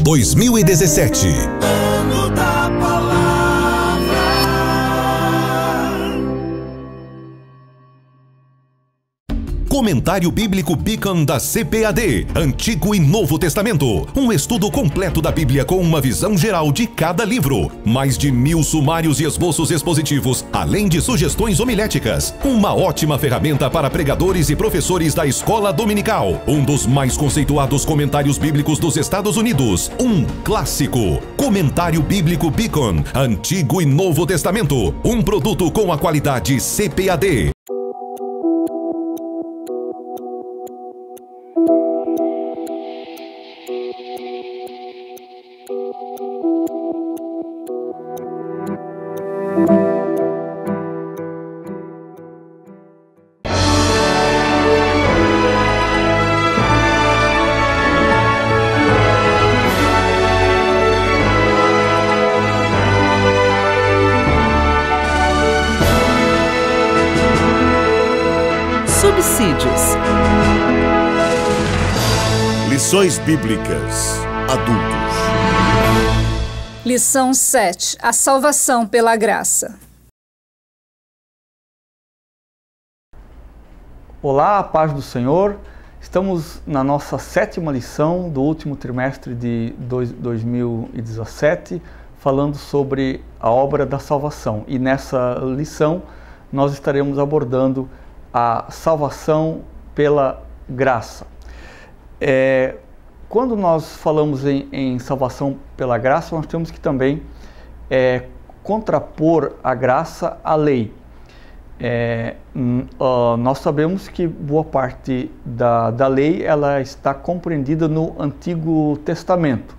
2017. Ano da Palavra. Comentário Bíblico Beacon da CPAD, Antigo e Novo Testamento. Um estudo completo da Bíblia com uma visão geral de cada livro. Mais de 1000 sumários e esboços expositivos, além de sugestões homiléticas. Uma ótima ferramenta para pregadores e professores da escola dominical. Um dos mais conceituados comentários bíblicos dos Estados Unidos. Um clássico. Comentário Bíblico Beacon, Antigo e Novo Testamento. Um produto com a qualidade CPAD. Subsídios. Lições Bíblicas Adultos. Lição 7. A salvação pela graça. Olá, a paz do Senhor. Estamos na nossa 7ª lição do último trimestre de 2017, falando sobre a obra da salvação. E nessa lição nós estaremos abordando a salvação pela graça. Quando nós falamos em salvação pela graça, nós temos que também contrapor a graça à lei. Nós sabemos que boa parte da lei ela está compreendida no Antigo Testamento,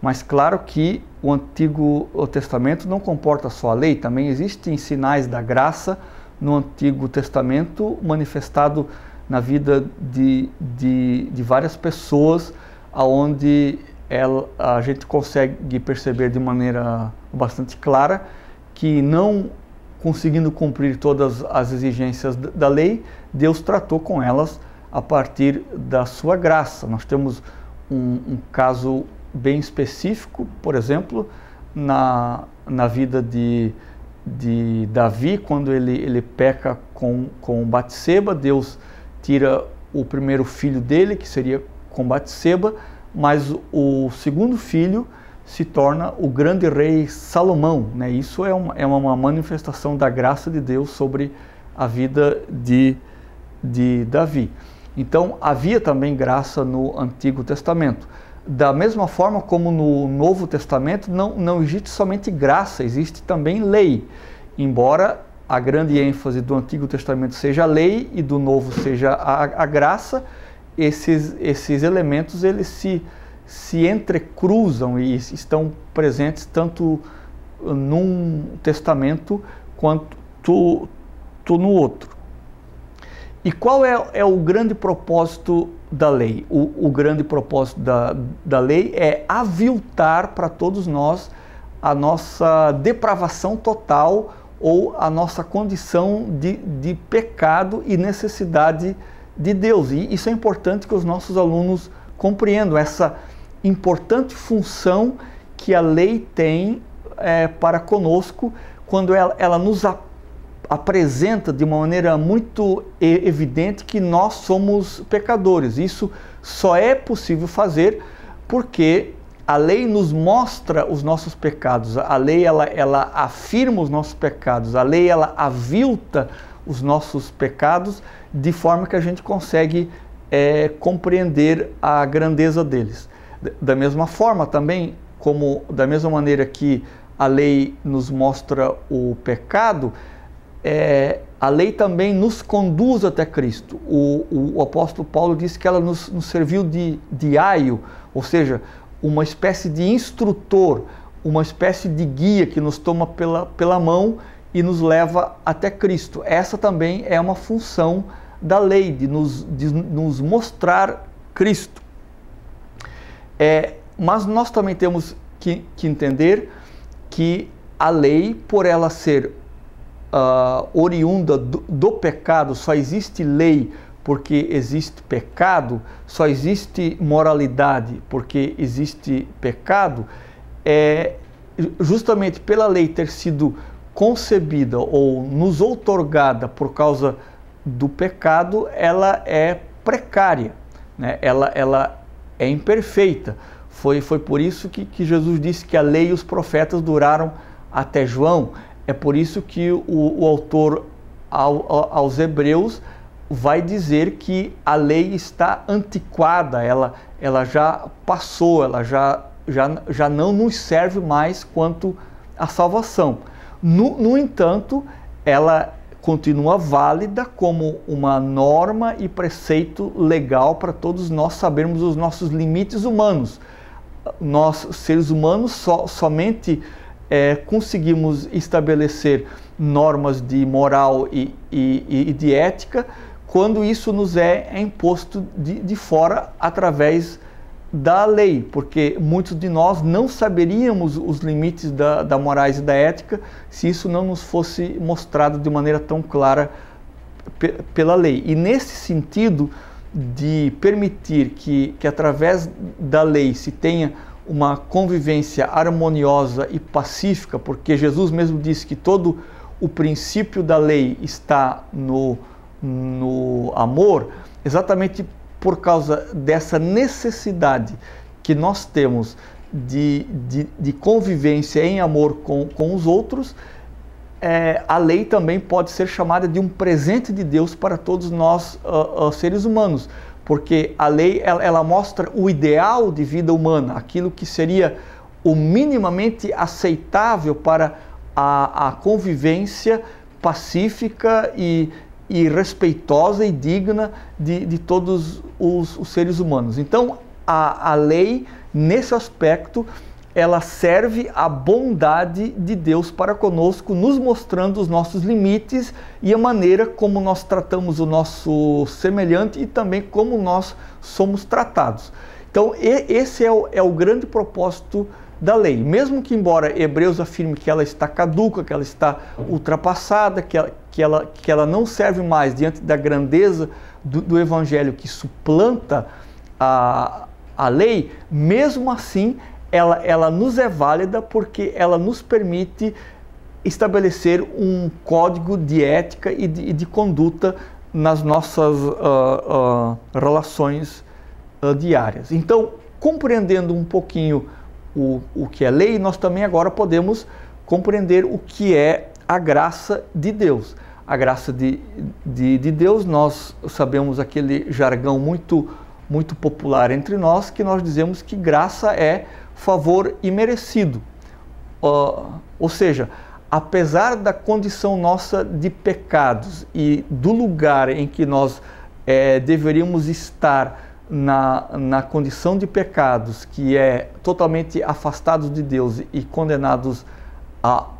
mas claro que o Antigo Testamento não comporta só a lei, também existem sinais da graça no Antigo Testamento manifestado na vida de várias pessoas, onde a gente consegue perceber de maneira bastante clara que, não conseguindo cumprir todas as exigências da lei, Deus tratou com elas a partir da sua graça. Nós temos um caso bem específico, por exemplo, na vida de Davi, quando ele peca com Batseba. Deus tira o primeiro filho dele, que seria com Batseba, mas o segundo filho se torna o grande rei Salomão, né? Isso é uma manifestação da graça de Deus sobre a vida de Davi. Então havia também graça no Antigo Testamento. Da mesma forma como no Novo Testamento não existe somente graça, existe também lei. Embora a grande ênfase do Antigo Testamento seja a lei e do Novo seja a graça, esses elementos eles se entrecruzam e estão presentes tanto num testamento quanto no outro. E qual é o grande propósito da lei? O grande propósito da lei é aviltar para todos nós a nossa depravação total ou a nossa condição de pecado e necessidade de Deus. E isso é importante que os nossos alunos compreendam, essa importante função que a lei tem para conosco, quando ela nos apresenta de uma maneira muito evidente que nós somos pecadores. Isso só é possível fazer porque a lei nos mostra os nossos pecados, a lei ela afirma os nossos pecados, a lei ela avilta os nossos pecados de forma que a gente consegue compreender a grandeza deles. Da mesma forma também, da mesma maneira que a lei nos mostra o pecado, a lei também nos conduz até Cristo. O apóstolo Paulo disse que ela nos serviu de aio, ou seja, uma espécie de instrutor, uma espécie de guia que nos toma pela mão e nos leva até Cristo. Essa também é uma função da lei, de nos mostrar Cristo. Mas nós também temos que entender que a lei, por ela ser oriunda do pecado, só existe lei porque existe pecado, só existe moralidade porque existe pecado, justamente pela lei ter sido concebida ou nos outorgada por causa do pecado, ela é precária, né? Ela é imperfeita. Foi por isso que Jesus disse que a lei e os profetas duraram até João. É por isso que o autor aos Hebreus vai dizer que a lei está antiquada, ela já passou, ela já não nos serve mais quanto à salvação. No entanto, ela continua válida como uma norma e preceito legal para todos nós sabermos os nossos limites humanos. Nós, seres humanos, somente conseguimos estabelecer normas de moral e de ética quando isso nos é imposto de fora através da lei, porque muitos de nós não saberíamos os limites da morais e da ética se isso não nos fosse mostrado de maneira tão clara pela lei. E nesse sentido de permitir que através da lei se tenha uma convivência harmoniosa e pacífica, porque Jesus mesmo disse que todo o princípio da lei está no amor, exatamente por causa dessa necessidade que nós temos de convivência em amor com os outros, a lei também pode ser chamada de um presente de Deus para todos nós seres humanos, porque a lei ela mostra o ideal de vida humana, aquilo que seria o minimamente aceitável para a convivência pacífica e respeitosa e digna de todos os seres humanos. Então, a lei, nesse aspecto, ela serve à bondade de Deus para conosco, nos mostrando os nossos limites e a maneira como nós tratamos o nosso semelhante e também como nós somos tratados. Então, esse é o grande propósito da lei. Mesmo que, embora Hebreus afirme que ela está caduca, que ela está ultrapassada, que ela não serve mais diante da grandeza do Evangelho que suplanta a lei, mesmo assim ela nos é válida porque ela nos permite estabelecer um código de ética e de conduta nas nossas relações diárias. Então, compreendendo um pouquinho o que é lei, nós também agora podemos compreender o que é a graça de Deus. A graça de Deus, nós sabemos aquele jargão muito popular entre nós, que nós dizemos que graça é favor imerecido. Ou seja, apesar da condição nossa de pecados e do lugar em que nós deveríamos estar na condição de pecados, que é totalmente afastados de Deus e condenados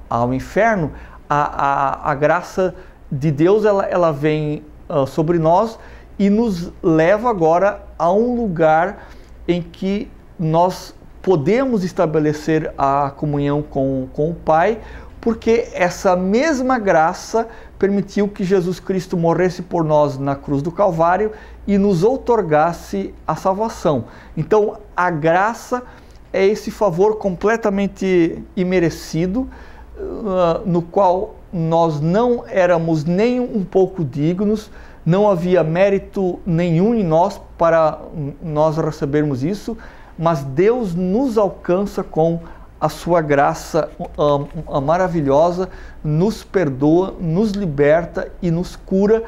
ao inferno, a graça de Deus ela vem sobre nós e nos leva agora a um lugar em que nós podemos estabelecer a comunhão com o Pai, porque essa mesma graça permitiu que Jesus Cristo morresse por nós na cruz do Calvário e nos outorgasse a salvação. Então, a graça é esse favor completamente imerecido, no qual nós não éramos nem um pouco dignos, não havia mérito nenhum em nós para nós recebermos isso, mas Deus nos alcança com a sua graça maravilhosa, nos perdoa, nos liberta e nos cura,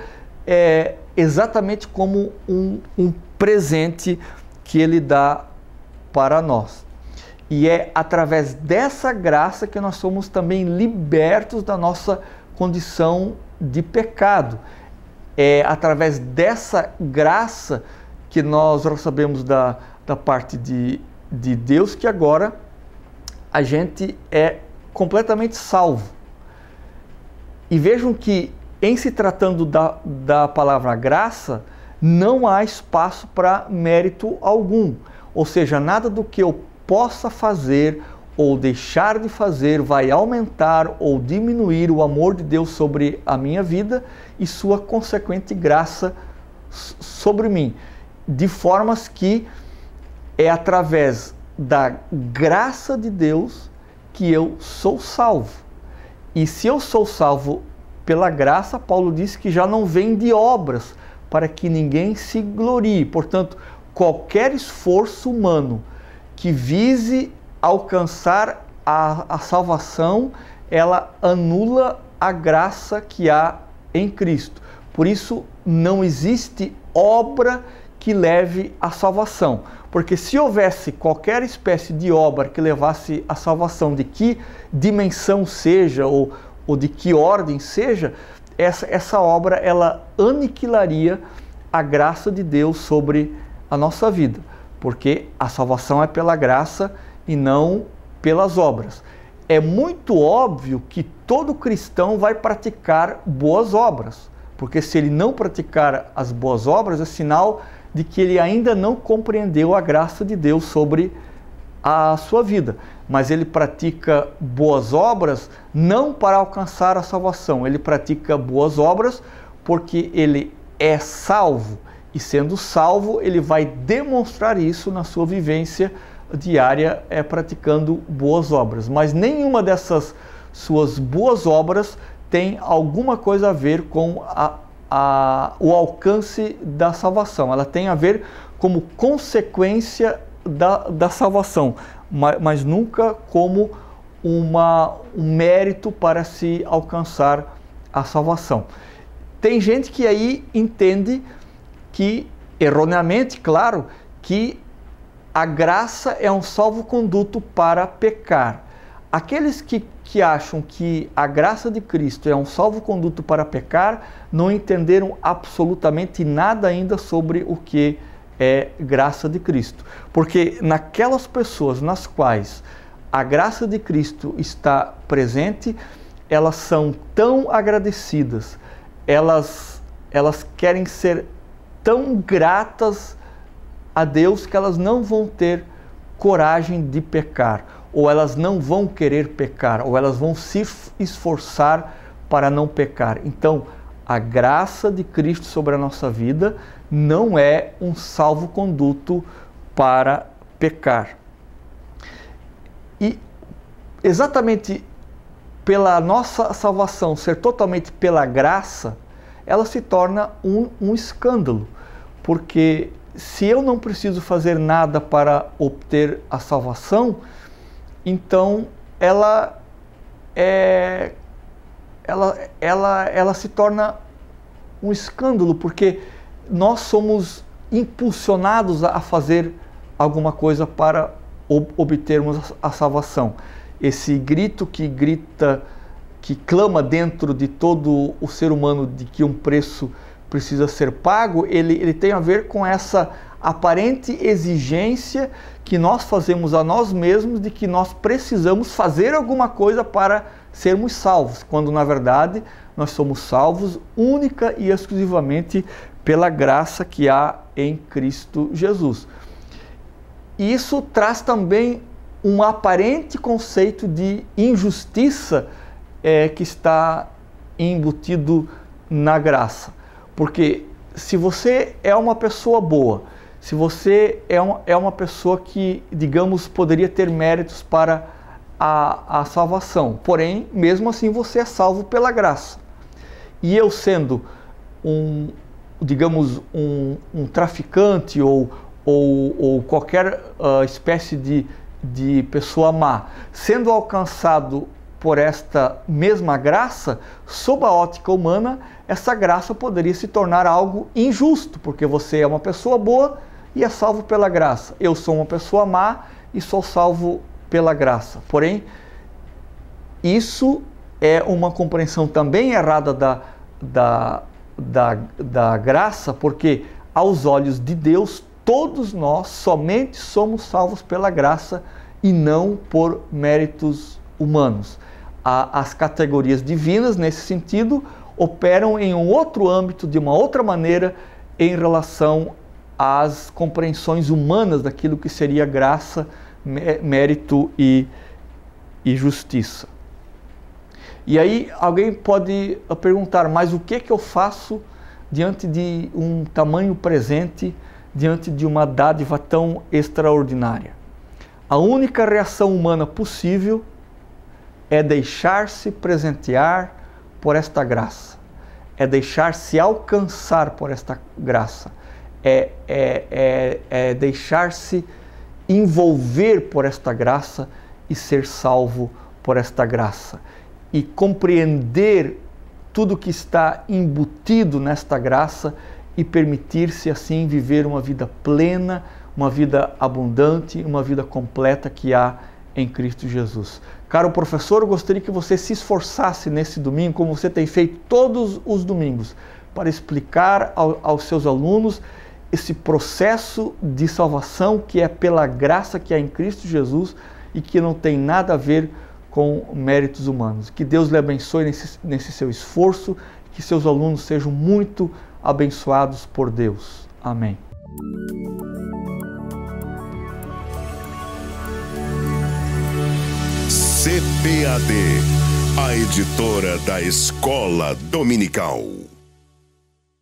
exatamente como um presente que Ele dá para nós. E é através dessa graça que nós somos também libertos da nossa condição de pecado. É através dessa graça que nós recebemos da parte de Deus que agora a gente é completamente salvo. E vejam que, em se tratando da palavra graça, não há espaço para mérito algum. Ou seja, nada do que eu possa fazer ou deixar de fazer vai aumentar ou diminuir o amor de Deus sobre a minha vida e sua consequente graça sobre mim, de formas que é através da graça de Deus que eu sou salvo. E se eu sou salvo pela graça, Paulo diz que já não vem de obras, para que ninguém se glorie. Portanto, qualquer esforço humano que vise alcançar a salvação, ela anula a graça que há em Cristo. Por isso, não existe obra que leve à salvação. Porque se houvesse qualquer espécie de obra que levasse à salvação, de que dimensão seja ou de que ordem seja, essa obra ela aniquilaria a graça de Deus sobre a nossa vida. Porque a salvação é pela graça e não pelas obras. É muito óbvio que todo cristão vai praticar boas obras. Porque se ele não praticar as boas obras, é sinal de que ele ainda não compreendeu a graça de Deus sobre a sua vida. Mas ele pratica boas obras não para alcançar a salvação. Ele pratica boas obras porque ele é salvo. E sendo salvo, ele vai demonstrar isso na sua vivência diária, praticando boas obras. Mas nenhuma dessas suas boas obras tem alguma coisa a ver com o alcance da salvação. Ela tem a ver como consequência da salvação, mas nunca como um mérito para se alcançar a salvação. Tem gente que aí entende que, erroneamente, claro, que a graça é um salvo-conduto para pecar. Aqueles que acham que a graça de Cristo é um salvo-conduto para pecar, não entenderam absolutamente nada ainda sobre o que é graça de Cristo. Porque naquelas pessoas nas quais a graça de Cristo está presente, elas são tão agradecidas, elas querem ser tão gratas a Deus que elas não vão ter coragem de pecar, ou elas não vão querer pecar, ou elas vão se esforçar para não pecar. Então, a graça de Cristo sobre a nossa vida não é um salvo-conduto para pecar. E exatamente pela nossa salvação ser totalmente pela graça, ela se torna um escândalo, porque se eu não preciso fazer nada para obter a salvação, então ela se torna um escândalo, porque nós somos impulsionados a fazer alguma coisa para obtermos a salvação. Esse grito que clama dentro de todo o ser humano de que um preço precisa ser pago, ele tem a ver com essa aparente exigência que nós fazemos a nós mesmos de que nós precisamos fazer alguma coisa para sermos salvos, quando na verdade nós somos salvos única e exclusivamente pela graça que há em Cristo Jesus. E isso traz também um aparente conceito de injustiça que está embutido na graça. Porque se você é uma pessoa boa, se você é uma pessoa que, digamos, poderia ter méritos para a salvação, porém, mesmo assim você é salvo pela graça. E eu sendo um traficante ou qualquer espécie de pessoa má, sendo alcançado por esta mesma graça, sob a ótica humana, essa graça poderia se tornar algo injusto, porque você é uma pessoa boa e é salvo pela graça. Eu sou uma pessoa má e sou salvo pela graça. Porém, isso é uma compreensão também errada da graça, porque aos olhos de Deus, todos nós somente somos salvos pela graça e não por méritos humanos. As categorias divinas, nesse sentido, operam em um outro âmbito, de uma outra maneira, em relação às compreensões humanas daquilo que seria graça, mérito e justiça. E aí alguém pode perguntar, mas o que eu faço diante de um tamanho presente, diante de uma dádiva tão extraordinária. A única reação humana possível é deixar-se presentear por esta graça, é deixar-se alcançar por esta graça, é deixar-se envolver por esta graça e ser salvo por esta graça, e compreender tudo que está embutido nesta graça e permitir-se assim viver uma vida plena, uma vida abundante, uma vida completa que há em Cristo Jesus. Caro professor, eu gostaria que você se esforçasse nesse domingo, como você tem feito todos os domingos, para explicar aos seus alunos esse processo de salvação que é pela graça que há em Cristo Jesus e que não tem nada a ver com méritos humanos. Que Deus lhe abençoe nesse seu esforço, que seus alunos sejam muito abençoados por Deus. Amém. CPAD, a editora da Escola Dominical.